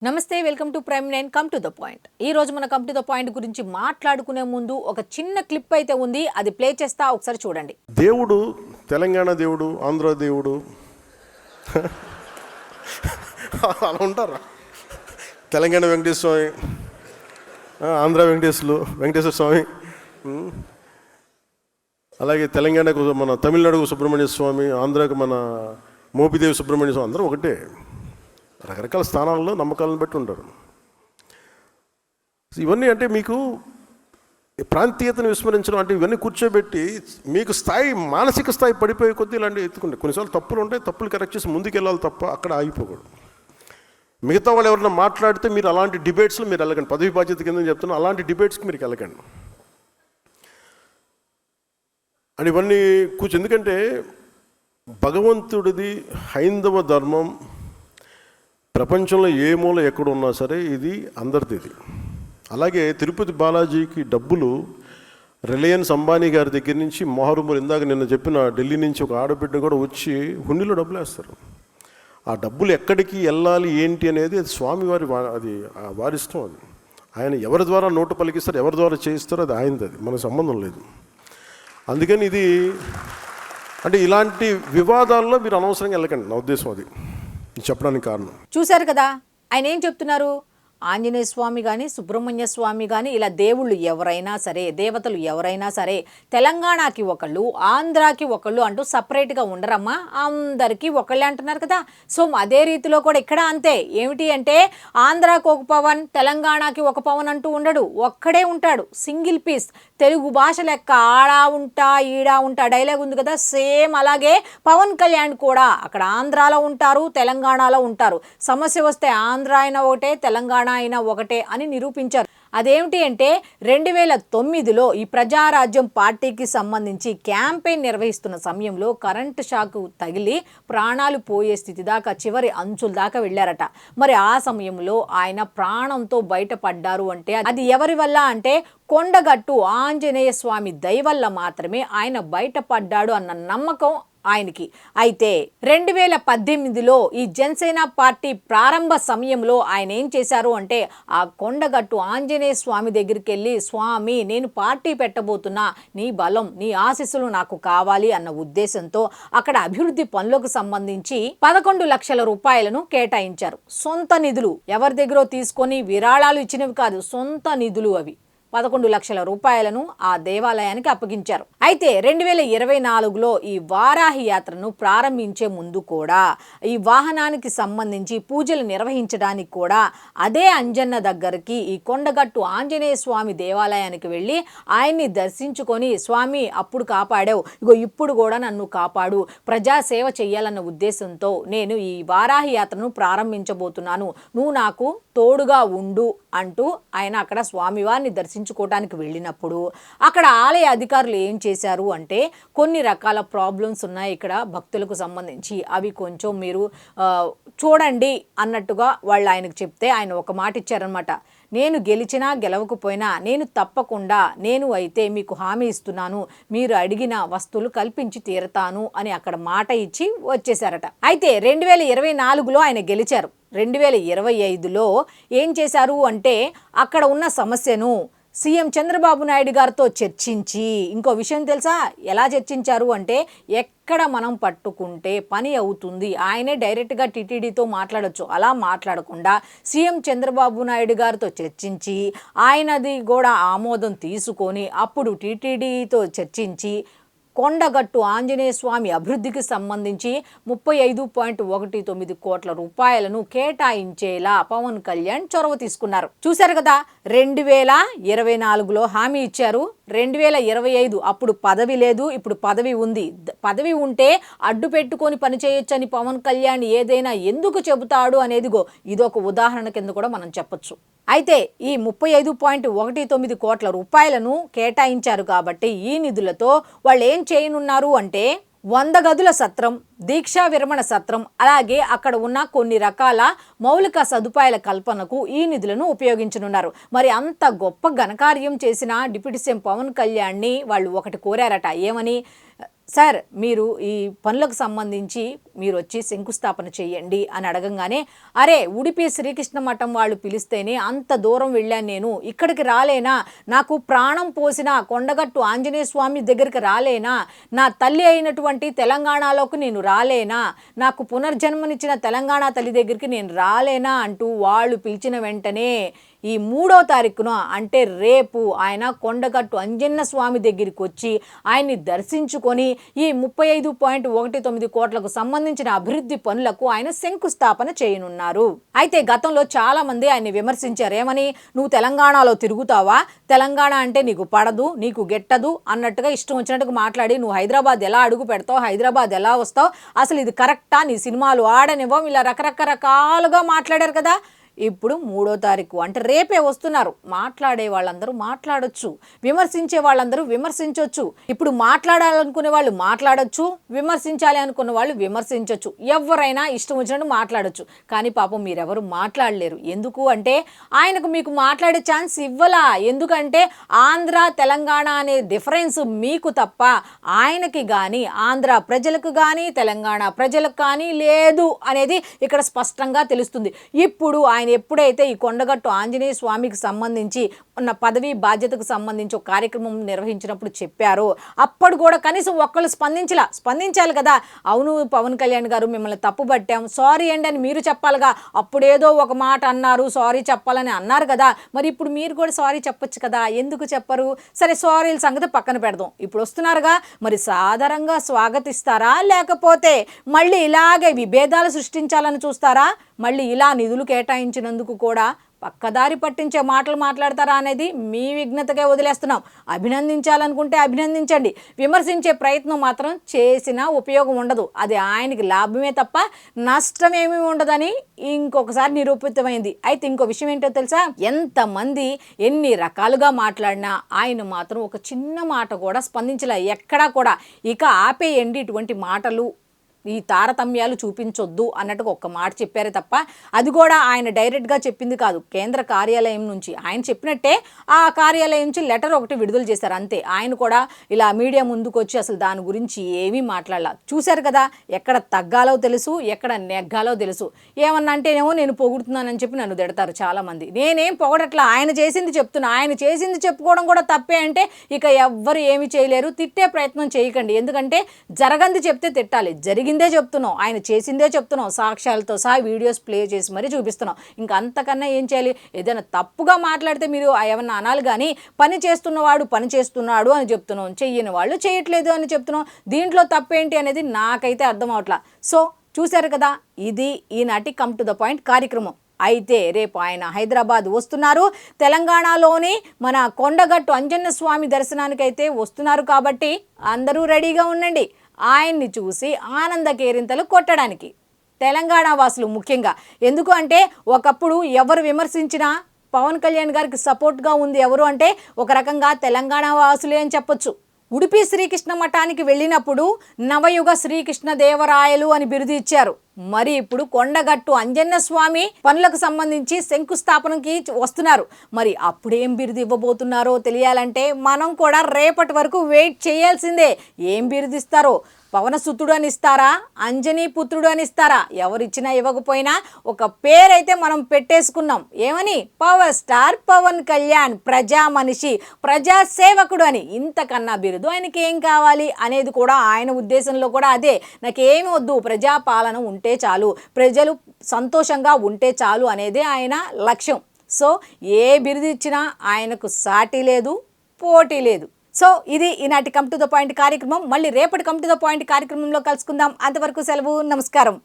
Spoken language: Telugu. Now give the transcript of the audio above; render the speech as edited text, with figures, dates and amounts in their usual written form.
నమస్తే, welcome to prime 9 come to the point. ఈ రోజు మన కమ్ టు ద పాయింట్ గురించి మాట్లాడుకునే ముందు ఒక చిన్న క్లిప్ అయితే ఉంది, అది ప్లే చేస్తా, ఒకసారి చూడండి. దేవుడు తెలంగాణ దేవుడు, ఆంధ్ర దేవుడు అలా ఉంటారా? తెలంగాణ వెంకటేశ్వర స్వామి, ఆంధ్ర వెంకటేశ్వర స్వామి, అలాగే తెలంగాణకు మన తమిళనాడుకు సుబ్రహ్మణ్య స్వామి, ఆంధ్రాకు మన మోపిదేవి సుబ్రహ్మణ్య స్వామి, అందరూ ఒకటే. రకరకాల స్థానాల్లో నమ్మకాలను బట్టి ఉంటారు. ఇవన్నీ అంటే మీకు ప్రాంతీయతను విస్మరించడం అంటే ఇవన్నీ కూర్చోబెట్టి మీకు మానసిక స్థాయి పడిపోయే కొద్దీ ఇలాంటివి ఎత్తుకుంటే కొన్నిసార్లు తప్పులు ఉంటాయి, తప్పులు కరెక్ట్ చేసి ముందుకు వెళ్ళాలి తప్ప అక్కడ ఆగిపోకూడదు. మిగతా వాళ్ళు ఎవరైనా మాట్లాడితే మీరు అలాంటి డిబేట్స్లో మీరు వెళ్ళకండి. పదవి బాధ్యత కింద చెప్తున్నా, అలాంటి డిబేట్స్కి మీరు వెళ్ళకండి. అని ఇవన్నీ ఎందుకంటే భగవంతుడిది హైందవ ధర్మం ప్రపంచంలో ఏ మూల ఎక్కడున్నా సరే ఇది అందరిది. అలాగే తిరుపతి బాలాజీకి డబ్బులు రిలయన్స్ అంబానీ గారి దగ్గర నుంచి మొహరుమూరు, ఇందాక నిన్న చెప్పిన ఢిల్లీ నుంచి ఒక ఆడబిడ్డ కూడా వచ్చి హుండీలో డబ్బులు వేస్తారు. ఆ డబ్బులు ఎక్కడికి వెళ్ళాలి ఏంటి అనేది అది స్వామివారి అది వారిష్టం. అది ఆయన ఎవరి ద్వారా నోటు పలికిస్తారు, ఎవరి ద్వారా చేయిస్తారో అది ఆయనది, అది మనకు సంబంధం లేదు. అందుకని ఇది అంటే ఇలాంటి వివాదాల్లో మీరు అనవసరంగా వెళ్ళకండి, నా ఉద్దేశం అది చెప్పడానికి కారణం. చూశారు కదా ఆయన ఏం చెప్తున్నారు. ఆంజనేయ స్వామి కానీ, సుబ్రహ్మణ్య స్వామి కానీ, ఇలా దేవుళ్ళు ఎవరైనా సరే, దేవతలు ఎవరైనా సరే, తెలంగాణకి ఒకళ్ళు, ఆంధ్రాకి ఒకళ్ళు అంటూ సపరేట్గా ఉండరమ్మా, అందరికీ ఒకళ్ళే అంటున్నారు కదా. సో అదే రీతిలో కూడా ఇక్కడ అంతే. ఏమిటి అంటే ఆంధ్రాకి ఒక పవన్, తెలంగాణకి ఒక పవన్ అంటూ ఉండడు, ఒక్కడే ఉంటాడు, సింగిల్ పీస్. తెలుగు భాష లెక్క ఆడా ఉంటా ఈడా ఉంటా డైలాగ్ ఉంది కదా, సేమ్ అలాగే పవన్ కళ్యాణ్ కూడా అక్కడ ఆంధ్రాలో ఉంటారు, తెలంగాణలో ఉంటారు. సమస్య వస్తే ఆంధ్ర అయినా ఒకటే, తెలంగాణ అయినా ఒకటే అని నిరూపించారు. అదేమిటి అంటే 2009లో ఈ ప్రజారాజ్యం పార్టీకి సంబంధించి క్యాంపెయిన్ నిర్వహిస్తున్న సమయంలో కరెంటు షాక్ తగిలి ప్రాణాలు పోయే స్థితి దాకా, చివరి అంచుల దాకా వెళ్ళారట. మరి ఆ సమయంలో ఆయన ప్రాణంతో బయటపడ్డారు అంటే అది ఎవరి వల్ల అంటే కొండగట్టు ఆంజనేయ స్వామి దయ వల్ల మాత్రమే ఆయన బయటపడ్డాడు అన్న నమ్మకం ఆయనకి. అయితే 2018లో ఈ జనసేన పార్టీ ప్రారంభ సమయంలో ఆయన ఏం చేశారు అంటే ఆ కొండగట్టు ఆంజనేయ స్వామి దగ్గరికి వెళ్ళి, స్వామి నేను పార్టీ పెట్టబోతున్నా, నీ బలం నీ ఆశీస్సులు నాకు కావాలి అన్న ఉద్దేశంతో అక్కడ అభివృద్ధి పనులకు సంబంధించి 11 లక్షల రూపాయలను కేటాయించారు. సొంత నిధులు, ఎవరి దగ్గర తీసుకొని విరాళాలు ఇచ్చినవి కాదు, సొంత నిధులు. అవి 11 లక్షల రూపాయలను ఆ దేవాలయానికి అప్పగించారు. అయితే 2024లో ఈ వారాహి యాత్రను ప్రారంభించే ముందు కూడా ఈ వాహనానికి సంబంధించి పూజలు నిర్వహించడానికి కూడా అదే అంజన్న దగ్గరికి, ఈ కొండగట్టు ఆంజనేయ స్వామి దేవాలయానికి వెళ్ళి ఆయన్ని దర్శించుకొని, స్వామి అప్పుడు కాపాడావు, ఇగో ఇప్పుడు కూడా నన్ను కాపాడు, ప్రజాసేవ చెయ్యాలన్న ఉద్దేశంతో నేను ఈ వారాహి యాత్రను ప్రారంభించబోతున్నాను, నువ్వు నాకు తోడుగా ఉండు అంటూ ఆయన అక్కడ స్వామివారిని దర్శించుకోవడానికి వెళ్ళినప్పుడు అక్కడ ఆలయ అధికారులు ఏం చేశారు అంటే కొన్ని రకాల ప్రాబ్లమ్స్ ఉన్నాయి ఇక్కడ భక్తులకు సంబంధించి, అవి కొంచెం మీరు చూడండి అన్నట్టుగా వాళ్ళు ఆయనకు చెప్తే ఆయన ఒక మాట ఇచ్చారనమాట. నేను గెలిచినా గెలవకపోయినా నేను తప్పకుండా నేను అయితే మీకు హామీ ఇస్తున్నాను, మీరు అడిగిన వస్తువులు కల్పించి తీరతాను అని అక్కడ మాట ఇచ్చి వచ్చేశారట. అయితే 2024లో ఆయన గెలిచారు. 2025లో ఏం చేశారు అంటే అక్కడ ఉన్న సమస్యను సీఎం చంద్రబాబు నాయుడు గారితో చర్చించి, ఇంకో విషయం తెలుసా ఎలా చర్చించారు అంటే ఎక్కడ మనం పట్టుకుంటే పని అవుతుంది, ఆయనే డైరెక్ట్గా టీటీడీతో మాట్లాడొచ్చు, అలా మాట్లాడకుండా సీఎం చంద్రబాబు నాయుడు గారితో చర్చించి ఆయనది కూడా ఆమోదం తీసుకొని అప్పుడు టీటీడీతో చర్చించి కొండగట్టు ఆంజనేయ స్వామి అభివృద్ధికి సంబంధించి 35.19 కోట్ల రూపాయలను కేటాయించేలా పవన్ కళ్యాణ్ చొరవ తీసుకున్నారు. చూశారు కదా, 2024లో హామీ ఇచ్చారు, 2025 అప్పుడు పదవి లేదు, ఇప్పుడు పదవి ఉంది. పదవి ఉంటే అడ్డు పెట్టుకొని పనిచేయొచ్చని పవన్ కళ్యాణ్ ఏదైనా ఎందుకు చెబుతాడు అనేది ఇదొక ఉదాహరణ కింద కూడా మనం చెప్పొచ్చు. అయితే ఈ 35.19 కోట్ల రూపాయలను కేటాయించారు కాబట్టి ఈ నిధులతో వాళ్ళు ఏం చేయనున్నారు అంటే 100 గదుల సత్రం, దీక్షా విరమణ సత్రం, అలాగే అక్కడ ఉన్న కొన్ని రకాల మౌలిక సదుపాయాల కల్పనకు ఈ నిధులను ఉపయోగించనున్నారు. మరి అంత గొప్ప ఘనకార్యం చేసిన డిప్యూటీ సీఎం పవన్ కళ్యాణ్ని వాళ్ళు ఒకటి కోరారట. ఏమని? సార్ మీరు ఈ పనులకు సంబంధించి మీరు వచ్చి శంకుస్థాపన చేయండి అని అడగంగానే అరే ఉడిపి శ్రీకృష్ణ మఠం వాళ్ళు పిలిస్తేనే అంత దూరం వెళ్ళాను, నేను ఇక్కడికి రాలేనా, నాకు ప్రాణం పోసిన కొండగట్టు ఆంజనేయ స్వామి దగ్గరికి రాలేనా, నా తల్లి అయినటువంటి తెలంగాణలోకి నేను రాలేనా, నాకు పునర్జన్మనిచ్చిన తెలంగాణ తల్లి దగ్గరికి నేను రాలేనా అంటూ వాళ్ళు పిలిచిన వెంటనే ఈ 3వ తారీఖున అంటే రేపు ఆయన కొండగట్టు అంజన్న స్వామి దగ్గరికి వచ్చి ఆయన్ని దర్శించుకొని ఈ 35.19 కోట్లకు సంబంధించిన అభివృద్ధి పనులకు ఆయన శంకుస్థాపన చేయనున్నారు. అయితే గతంలో చాలా మంది ఆయన్ని విమర్శించారు. ఏమని, నువ్వు తెలంగాణలో తిరుగుతావా, తెలంగాణ అంటే నీకు పడదు, నీకు గెట్టదు అన్నట్టుగా ఇష్టం వచ్చినట్టుగా మాట్లాడి నువ్వు హైదరాబాద్ ఎలా అడుగు పెడతావు, హైదరాబాద్ ఎలా వస్తావు, అసలు ఇది కరెక్టా, నీ సినిమాలు ఆడనివ్వం, ఇలా రకరకాలుగా మాట్లాడారు కదా. ఇప్పుడు 3వ తారీఖు అంటే రేపే వస్తున్నారు. మాట్లాడే వాళ్ళందరూ మాట్లాడొచ్చు, విమర్శించే వాళ్ళందరూ విమర్శించవచ్చు. ఇప్పుడు మాట్లాడాలనుకునే వాళ్ళు మాట్లాడొచ్చు, విమర్శించాలి అనుకున్న వాళ్ళు విమర్శించవచ్చు. ఎవరైనా ఇష్టం వచ్చినట్టు మాట్లాడొచ్చు. కానీ పాపం మీరెవరు మాట్లాడలేరు. ఎందుకు అంటే ఆయనకు మీకు మాట్లాడే ఛాన్స్ ఇవ్వలా. ఎందుకంటే ఆంధ్ర తెలంగాణ అనే డిఫరెన్స్ మీకు తప్ప ఆయనకి కానీ ఆంధ్ర ప్రజలకు కానీ తెలంగాణ ప్రజలకు కానీ లేదు అనేది ఇక్కడ స్పష్టంగా తెలుస్తుంది. ఇప్పుడు ఆయన ఎప్పుడైతే ఈ కొండగట్టు ఆంజనేయ స్వామికి సంబంధించి ఉన్న పదవి బాధ్యతకు సంబంధించి ఒక కార్యక్రమం నిర్వహించినప్పుడు చెప్పారో అప్పుడు కూడా కనీసం ఒక్కళ్ళు స్పందించాలి కదా. అవును పవన్ కళ్యాణ్ గారు మిమ్మల్ని తప్పు పట్టాం, సారీ అండి అని మీరు చెప్పాలిగా. అప్పుడేదో ఒక మాట అన్నారు, సారీ చెప్పాలని అన్నారు కదా, మరి ఇప్పుడు మీరు కూడా సారీ చెప్పొచ్చు కదా, ఎందుకు చెప్పరు? సరే సారీల సంగతి పక్కన పెడదాం. ఇప్పుడు వస్తున్నారుగా, మరి సాధారణంగా స్వాగతిస్తారా, లేకపోతే మళ్ళీ ఇలాగే విభేదాలు సృష్టించాలని చూస్తారా? మళ్ళీ ఇలా నిధులు కేటాయించినందుకు కూడా పక్కదారి పట్టించే మాటలు మాట్లాడతారా అనేది మీ విఘ్నతగా వదిలేస్తున్నాం. అభినందించాలనుకుంటే అభినందించండి, విమర్శించే ప్రయత్నం మాత్రం చేసినా ఉపయోగం ఉండదు. అది ఆయనకి లాభమే తప్ప నష్టమేమీ ఉండదని ఇంకొకసారి నిరూపితమైంది. అయితే ఇంకో విషయం ఏంటో తెలుసా, ఎంతమంది ఎన్ని రకాలుగా మాట్లాడినా ఆయన మాత్రం ఒక చిన్న మాట కూడా స్పందించలే, ఎక్కడా కూడా. ఇక ఆపేయండి ఇటువంటి మాటలు, ఈ తారతమ్యాలు చూపించొద్దు అన్నట్టుగా ఒక్క మాట చెప్పారే తప్ప అది కూడా ఆయన డైరెక్ట్గా చెప్పింది కాదు. కేంద్ర కార్యాలయం నుంచి ఆయన చెప్పినట్టే ఆ కార్యాలయం నుంచి లెటర్ ఒకటి విడుదల చేశారు అంతే. ఆయన కూడా ఇలా మీడియా ముందుకు వచ్చి అసలు దాని గురించి ఏమీ మాట్లాడాల. చూశారు కదా, ఎక్కడ తగ్గాలో తెలుసు, ఎక్కడ నెగ్గాలో తెలుసు. ఏమన్నా అంటేనేమో నేను పొగుడుతున్నానని చెప్పి నన్ను తిడతారు చాలామంది. నేనేం పొగడట్లా, ఆయన చేసింది చెప్తున్నా. ఆయన చేసింది చెప్పుకోవడం కూడా తప్పే అంటే ఇక ఎవ్వరు ఏమి చేయలేరు. తిట్టే ప్రయత్నం చేయకండి, ఎందుకంటే జరగంది చెప్తే తిట్టాలి, జరిగిందే చెప్తున్నాం, ఆయన చేసిందే చెప్తున్నాం, సాక్ష్యాలతో సహా వీడియోస్ ప్లే చేసి మరీ చూపిస్తున్నాం. ఇంకా అంతకన్నా ఏం చేయాలి? ఏదైనా తప్పుగా మాట్లాడితే మీరు ఏమన్నా అనాలి, కానీ పని చేస్తున్నవాడు పని చేస్తున్నాడు అని చెప్తున్నాం, చెయ్యని వాళ్ళు చేయట్లేదు అని చెప్తున్నాం. దీంట్లో తప్పేంటి అనేది నాకైతే అర్థం అవట్లా. సో చూశారు కదా, ఇది ఈనాటి కమ్ టు ద పాయింట్ కార్యక్రమం. అయితే రేపు ఆయన హైదరాబాద్ వస్తున్నారు, తెలంగాణలోని మన కొండగట్టు అంజన్న స్వామి దర్శనానికైతే వస్తున్నారు. కాబట్టి అందరూ రెడీగా ఉండండి ఆయన్ని చూసి ఆనంద కేరింతలు కొట్టడానికి. తెలంగాణ వాసులు ముఖ్యంగా. ఎందుకు అంటే ఒకప్పుడు ఎవరు విమర్శించినా పవన్ కళ్యాణ్ గారికి సపోర్ట్గా ఉంది ఎవరు అంటే ఒక రకంగా తెలంగాణ వాసులే అని చెప్పొచ్చు. ఉడిపి శ్రీకృష్ణ మఠానికి వెళ్ళినప్పుడు నవయుగ శ్రీకృష్ణ దేవరాయలు అని బిరుదు ఇచ్చారు. మరి ఇప్పుడు కొండగట్టు అంజన్న స్వామి పనులకు సంబంధించి శంకుస్థాపనకి వస్తున్నారు. మరి అప్పుడేం బిరుదు ఇవ్వబోతున్నారో తెలియాలంటే మనం కూడా రేపటి వరకు వెయిట్ చేయాల్సిందే. ఏం బిరుదు ఇస్తారో, పవనసుతుడు అని ఇస్తారా, అంజనీ పుత్రుడు అని ఇస్తారా? ఎవరిచ్చినా ఇవ్వకపోయినా ఒక పేరైతే మనం పెట్టేసుకున్నాం. ఏమని? పవర్ స్టార్ పవన్ కళ్యాణ్, ప్రజా మనిషి, ప్రజా సేవకుడు అని. ఇంతకన్నా బిరుదు ఆయనకి ఏం కావాలి అనేది కూడా ఆయన ఉద్దేశంలో కూడా అదే. నాకేమి వద్దు, ప్రజాపాలన ఉంటే చాలు, ప్రజలు సంతోషంగా ఉంటే చాలు అనేదే ఆయన లక్ష్యం. సో ఏ బిరుదు ఇచ్చినా ఆయనకు సాటి లేదు, పోటీ లేదు. సో ఇది ఈనాటి కమ్ టు ద పాయింట్ కార్యక్రమం. మళ్ళీ రేపటి కమ్ టు ద పాయింట్ కార్యక్రమంలో కలుసుకుందాం. అంతవరకు సెలవు, నమస్కారం.